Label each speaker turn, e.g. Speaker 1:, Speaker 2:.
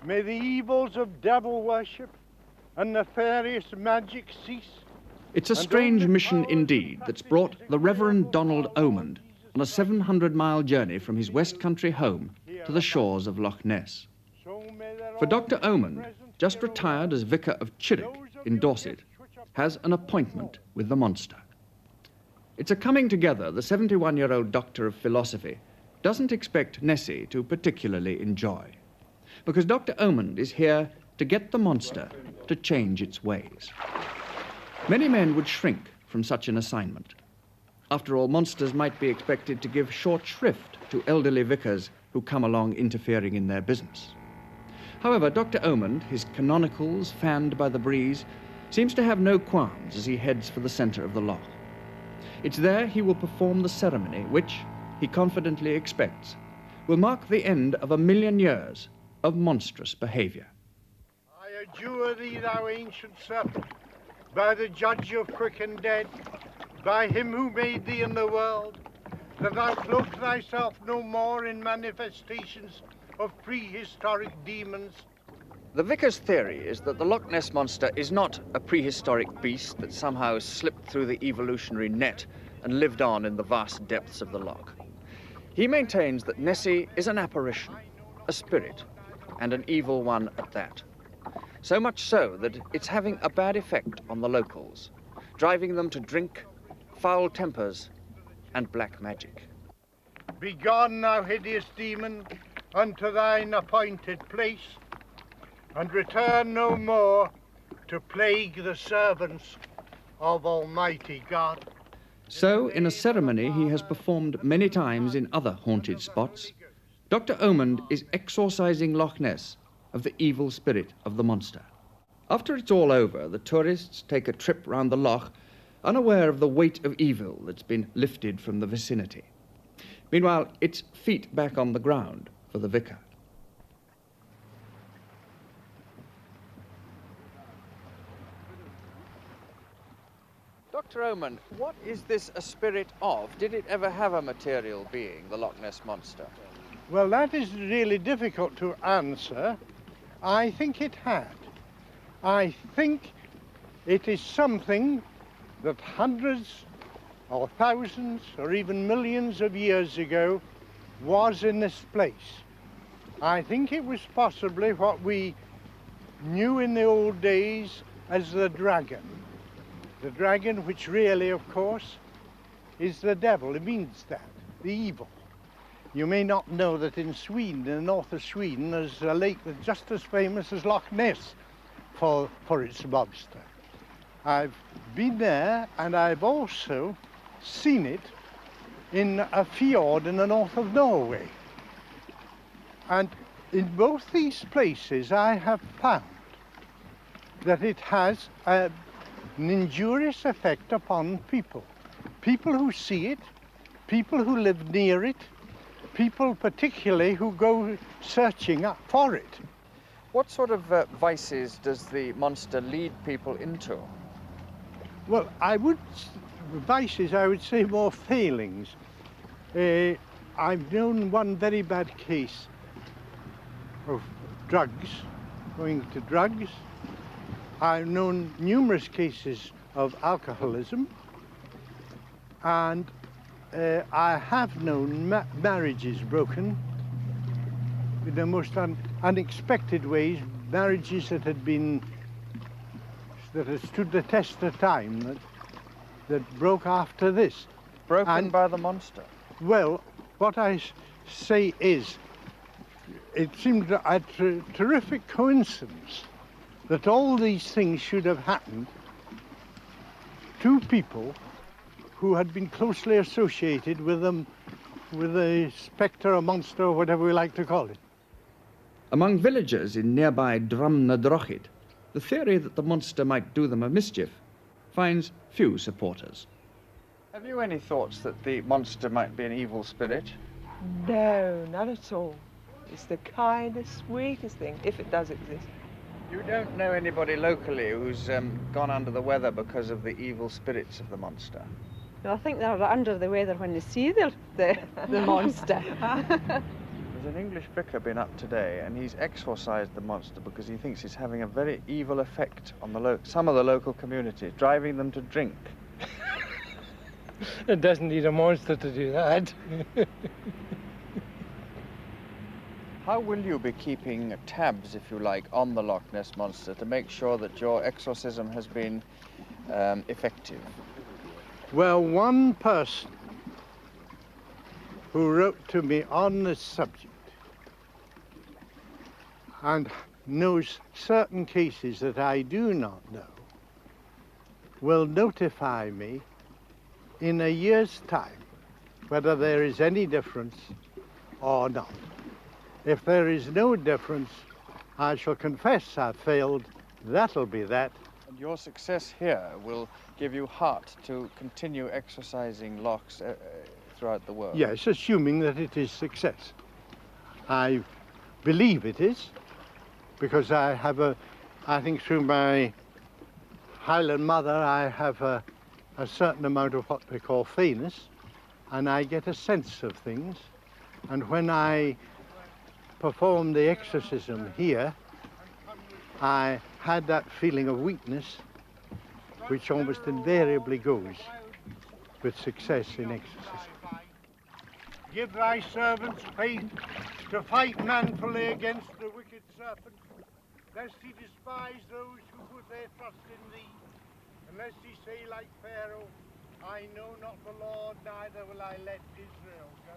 Speaker 1: May the evils of devil worship and nefarious magic cease.
Speaker 2: It's a strange mission indeed that's brought the Reverend Donald Omond on a 700-mile journey from his West Country home to the shores of Loch Ness. For Dr. Omond, just retired as vicar of Chirrick in Dorset, has an appointment with the monster. It's a coming together the 71-year-old doctor of philosophy doesn't expect Nessie to particularly enjoy, because Dr. Omond is here to get the monster to change its ways. Many men would shrink from such an assignment. After all, monsters might be expected to give short shrift to elderly vicars who come along interfering in their business. However, Dr. Omond, his canonicals fanned by the breeze, seems to have no qualms as he heads for the centre of the loch. It's there he will perform the ceremony which, he confidently expects, will mark the end of 1,000,000 years of monstrous behaviour.
Speaker 1: I adjure thee, thou ancient serpent, by the judge of quick and dead, by him who made thee in the world, that thou cloak thyself no more in manifestations of prehistoric demons.
Speaker 2: The vicar's theory is that the Loch Ness monster is not a prehistoric beast that somehow slipped through the evolutionary net and lived on in the vast depths of the loch. He maintains that Nessie is an apparition, a spirit, and an evil one at that. So much so that it's having a bad effect on the locals, driving them to drink, foul tempers, and black magic.
Speaker 1: Begone, thou hideous demon, unto thine appointed place, and return no more to plague the servants of Almighty God.
Speaker 2: So, in a ceremony he has performed many times in other haunted spots, Dr. Omond is exorcising Loch Ness of the evil spirit of the monster. After it's all over, the tourists take a trip round the loch, unaware of the weight of evil that's been lifted from the vicinity. Meanwhile, it's feet back on the ground for the vicar. Dr. Omond, what is this a spirit of? Did it ever have a material being, the Loch Ness monster?
Speaker 1: Well, that is really difficult to answer. I think it had. I think it is something that hundreds or thousands or even millions of years ago was in this place. I think it was possibly what we knew in the old days as the dragon. The dragon, which really, of course, is the devil. It means that, the evil. You may not know that in Sweden, in the north of Sweden, there's a lake that's just as famous as Loch Ness for its monster. I've been there, and I've also seen it in a fjord in the north of Norway. And in both these places, I have found that it has an injurious effect upon people. People who see it, people who live near it, people particularly who go searching up for it.
Speaker 2: What sort of vices does the monster lead people into?
Speaker 1: Well, vices, I would say more failings. I've known one very bad case of drugs, going to drugs. I've known numerous cases of alcoholism, and I have known marriages broken in the most unexpected ways, marriages that had stood the test of time, that broke after this.
Speaker 2: Broken by the monster?
Speaker 1: Well, what I say is, it seemed a terrific coincidence that all these things should have happened to people who had been closely associated with them, with a spectre, a monster, or whatever we like to call it.
Speaker 2: Among villagers in nearby Drumnadrochid, the theory that the monster might do them a mischief finds few supporters. Have you any thoughts that the monster might be an evil spirit?
Speaker 3: No, not at all. It's the kindest, sweetest thing, if it does exist.
Speaker 2: You don't know anybody locally who's gone under the weather because of the evil spirits of the monster?
Speaker 4: Well, I think they're under the weather when they see the monster.
Speaker 2: There's
Speaker 4: There's an English vicar been up today, and he's exorcised the monster because he thinks it's having a very evil effect on some of the local community, driving them to drink.
Speaker 1: It doesn't need a monster to do that.
Speaker 4: How will you be keeping tabs, if you like, on the Loch Ness monster to make sure that your exorcism has been effective?
Speaker 1: Well, one person who wrote to me on this subject and knows certain cases that I do not know will notify me in a year's time whether there is any difference or not. If there is no difference, I shall confess I've failed. That'll be that.
Speaker 4: And your success here will give you heart to continue exorcising lochs throughout the world.
Speaker 1: Yes, assuming that it is success. I believe it is, because I think through my Highland mother, I have a certain amount of what they call fairness, and I get a sense of things. And when I performed the exorcism here, I had that feeling of weakness, which almost invariably goes with success in exorcism. Give thy servants faith to fight manfully against the wicked serpent, lest he despise those who put their trust in thee, and lest he say like Pharaoh, I know not the Lord, neither will I let Israel go.